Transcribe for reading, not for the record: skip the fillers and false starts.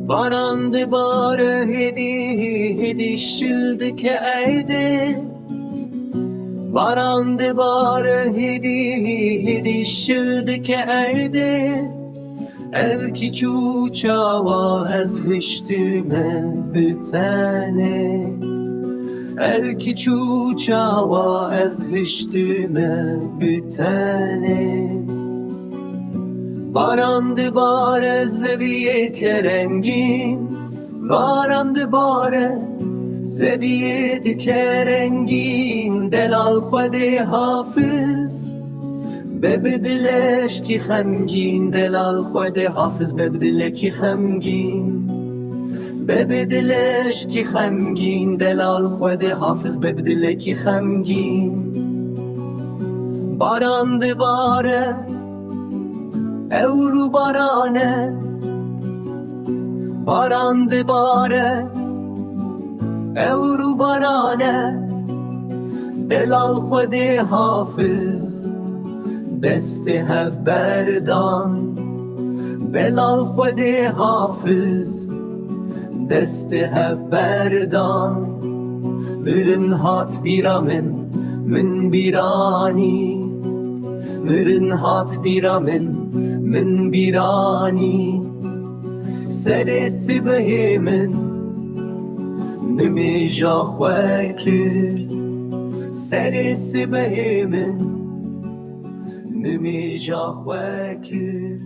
Barandı bare hedi şildi ke eyde. Barandı bare hedi şildi ke eyde. Erki çuçava ez hiştime bitene. Erki çuçava ez hiştime bitene. Barandı bare zeviye kerengin. Barandı bare zeviye kerengin. Delal khode hafız ببدلش کی خمگین دلال خود حافظ ببدله کی خمگین ببدلش کی خمگین دلال خود حافظ ببدله کی خمگین باراند باره اورو بارانه باراند باره اورو بارانه دلال خود حافظ دست هف بردان بلال خود حافظ دست هف بردان مرن هات بیرامن من بیرانی مرن هات بیرامن من بیرانی سر سبه من نمیجا خوکر سر سبه من نمیجا خوکر